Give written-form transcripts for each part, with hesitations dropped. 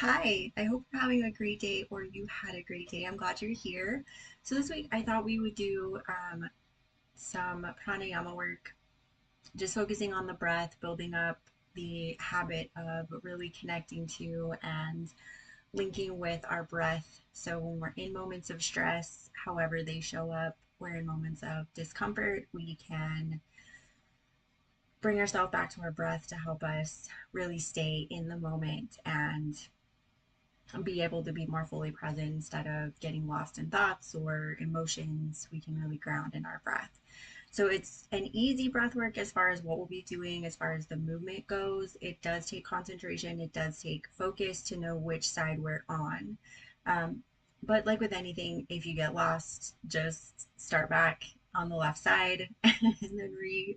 Hi, I hope you're having a great day or you had a great day. I'm glad you're here. So, this week I thought we would do some pranayama work, just focusing on the breath, building up the habit of really connecting to and linking with our breath. So, when we're in moments of stress, however they show up, we're in moments of discomfort, we can bring ourselves back to our breath to help us really stay in the moment and be able to be more fully present instead of getting lost in thoughts or emotions. We can really ground in our breath. So it's an easy breath work as far as what we'll be doing, as far as the movement goes. It does take concentration, it does take focus to know which side we're on. Um, but like with anything, if you get lost, just start back on the left side and then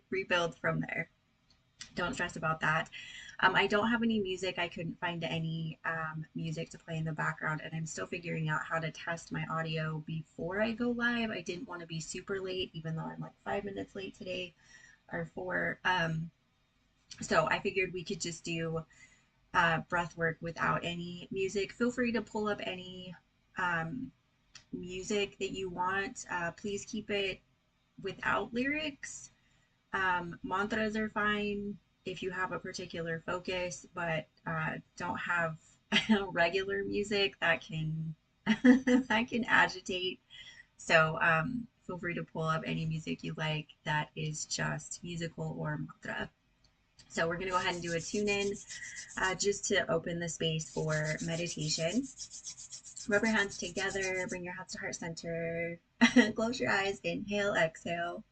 rebuild from there. Don't stress about that. I don't have any music. I couldn't find any music to play in the background, and I'm still figuring out how to test my audio before I go live. I didn't want to be super late, even though I'm like 5 minutes late today or four. So I figured we could just do breath work without any music. Feel free to pull up any um, music that you want. Please keep it without lyrics. Mantras are fine if you have a particular focus, but don't have regular music that can that can agitate. So feel free to pull up any music you like that is just musical or mantra. So we're gonna go ahead and do a tune in just to open the space for meditation. Rub your hands together, bring your hands to heart center, close your eyes, inhale, exhale.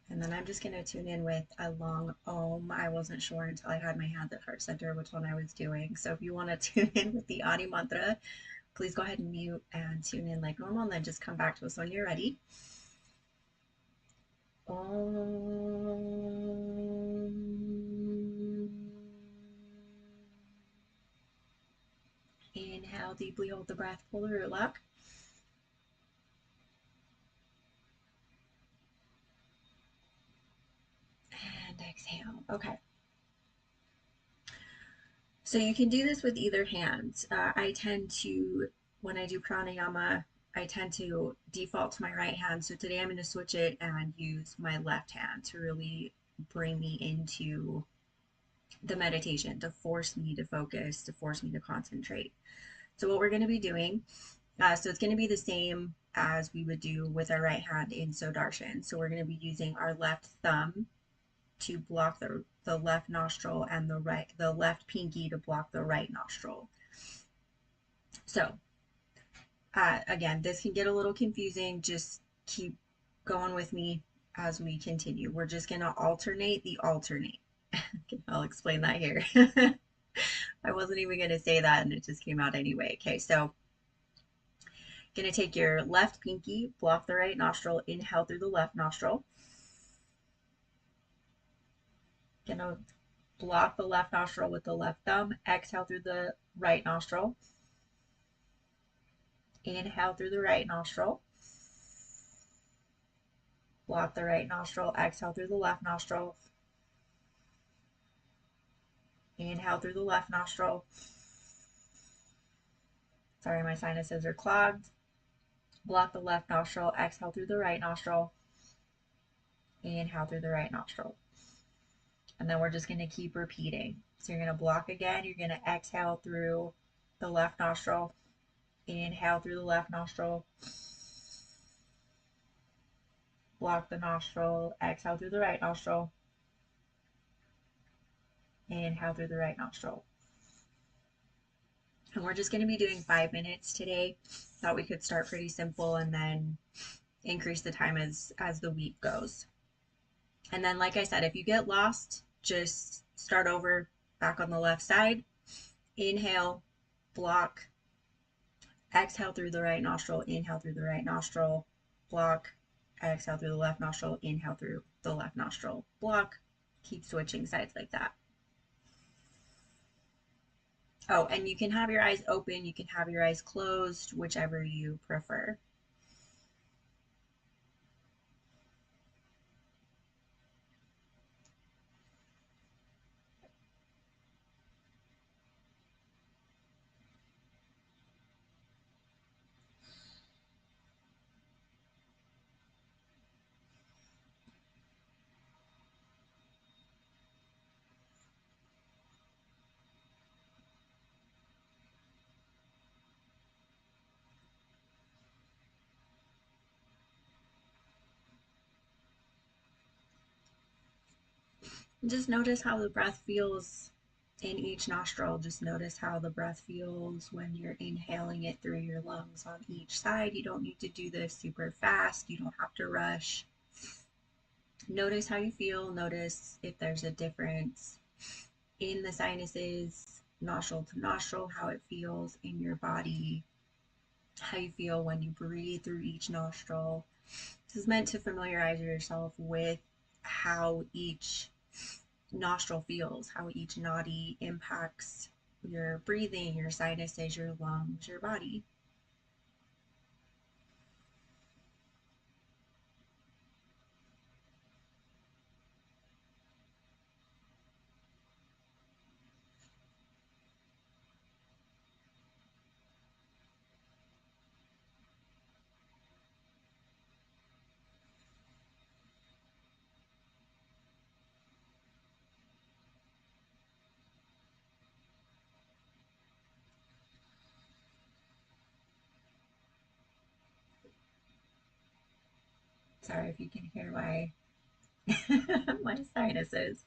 And then I'm just going to tune in with a long Om. I wasn't sure until I had my hands at heart center which one I was doing. So if you want to tune in with the Adi mantra, please go ahead and mute and tune in like normal, and then just come back to us when you're ready. Om. Inhale deeply, hold the breath, pull the root lock. And exhale. Okay. So you can do this with either hand. I tend to, when I do pranayama, I tend to default to my right hand. So today I'm going to switch it and use my left hand to really bring me into the meditation, to force me to focus, to force me to concentrate. So what we're going to be doing, so it's going to be the same as we would do with our right hand in Sodarshan. So we're going to be using our left thumb to block the left nostril and the left pinky to block the right nostril. So again, this can get a little confusing. Just keep going with me as we continue. We're just going to alternate the alternate. I'll explain that here. I wasn't even going to say that and it just came out anyway. Okay, so going to take your left pinky, block the right nostril, inhale through the left nostril. Going to block the left nostril with the left thumb, exhale through the right nostril. Inhale through the right nostril. Block the right nostril, exhale through the left nostril. Inhale through the left nostril. Sorry, my sinuses are clogged. Block the left nostril, exhale through the right nostril. Inhale through the right nostril. And then we're just going to keep repeating. So you're going to block again. You're going to exhale through the left nostril. Inhale through the left nostril. Block the nostril, exhale through the right nostril. Inhale through the right nostril. And we're just going to be doing 5 minutes today. Thought we could start pretty simple and then increase the time as the week goes. And then, like I said, if you get lost, just start over back on the left side. Inhale, block, exhale through the right nostril, inhale through the right nostril, block, exhale through the left nostril, inhale through the left nostril, block. Keep switching sides like that. Oh, and you can have your eyes open, you can have your eyes closed, whichever you prefer. Just notice how the breath feels in each nostril. Just notice how the breath feels when you're inhaling it through your lungs on each side. You don't need to do this super fast, you don't have to rush. Notice how you feel. Notice if there's a difference in the sinuses, nostril to nostril, how it feels in your body, how you feel when you breathe through each nostril. This is meant to familiarize yourself with how each nostril feels, how each nadi impacts your breathing, your sinuses, your lungs, your body. Sorry if you can hear my my sinuses.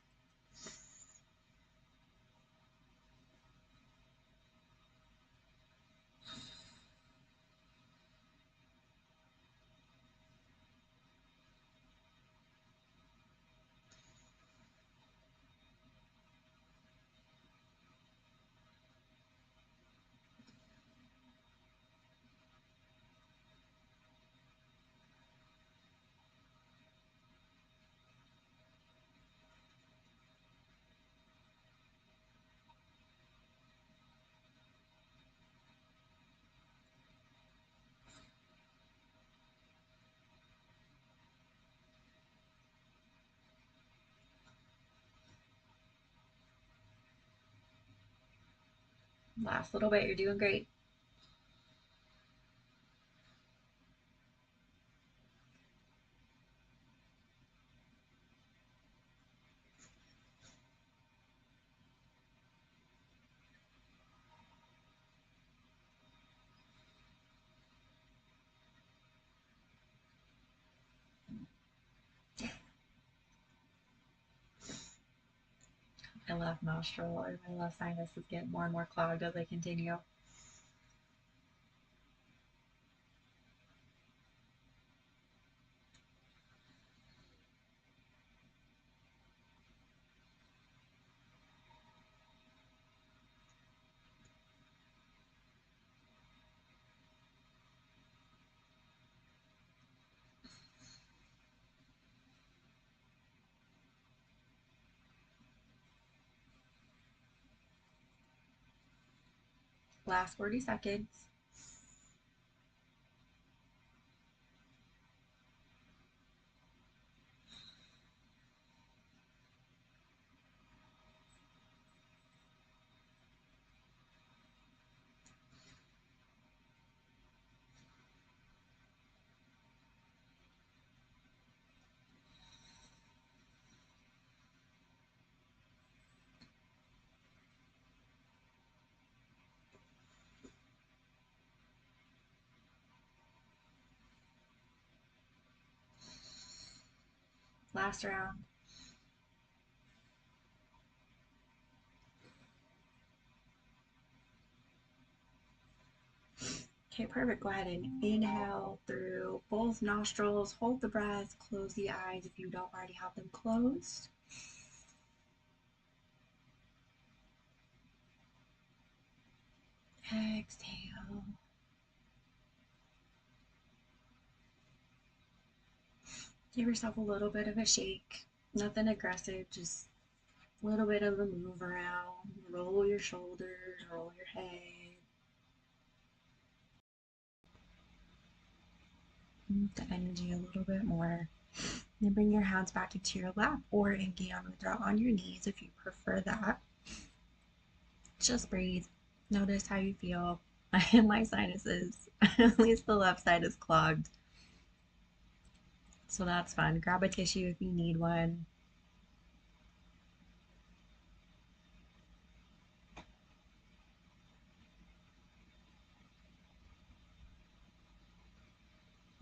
Last little bit, you're doing great. My left nostril or my left sinus is getting more and more clogged as I continue. Last 40 seconds. Last round. Okay, perfect. Go ahead and inhale through both nostrils. Hold the breath. Close the eyes if you don't already have them closed. Exhale. Give yourself a little bit of a shake. Nothing aggressive, just a little bit of a move around. Roll your shoulders, roll your head. Move the energy a little bit more. Then bring your hands back into your lap or in Gyan Mudra on your knees if you prefer that. Just breathe. Notice how you feel. My sinuses, at least the left side is clogged. So that's fun. Grab a tissue if you need one.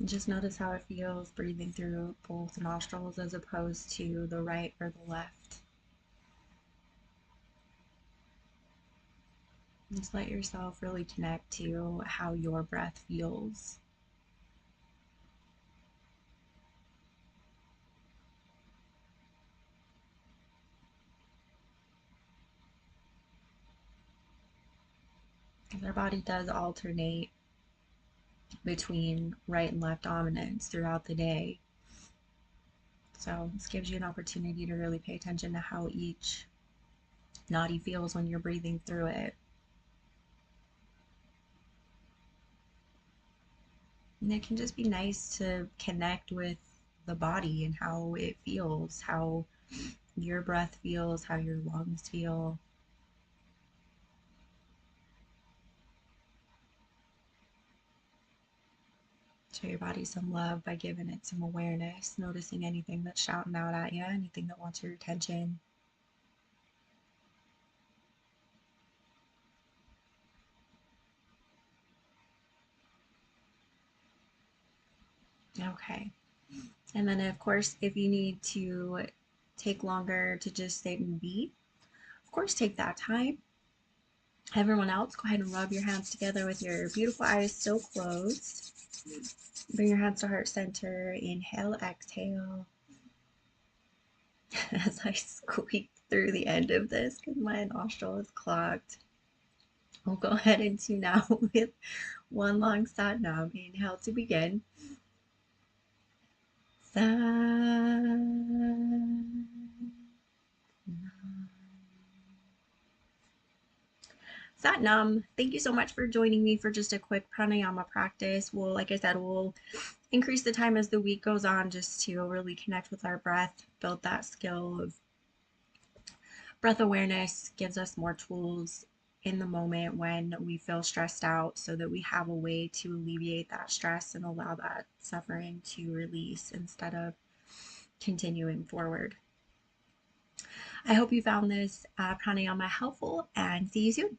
Just notice how it feels breathing through both nostrils as opposed to the right or the left. Just let yourself really connect to how your breath feels. Because our body does alternate between right and left dominance throughout the day. So this gives you an opportunity to really pay attention to how each nadi feels when you're breathing through it. And it can just be nice to connect with the body and how it feels, how your breath feels, how your lungs feel. Show your body some love by giving it some awareness, noticing anything that's shouting out at you, anything that wants your attention. Okay. And then, of course, if you need to take longer to just sit and be, of course, take that time. Everyone else, go ahead and rub your hands together with your beautiful eyes still closed. Bring your hands to heart center. Inhale, exhale. As I squeak through the end of this because my nostril is clogged. We'll go ahead and tune out with one long sat nam. Inhale to begin. Sat Satnam, thank you so much for joining me for just a quick pranayama practice. Well, like I said, we'll increase the time as the week goes on just to really connect with our breath, build that skill of breath awareness, gives us more tools in the moment when we feel stressed out so that we have a way to alleviate that stress and allow that suffering to release instead of continuing forward. I hope you found this pranayama helpful and see you soon.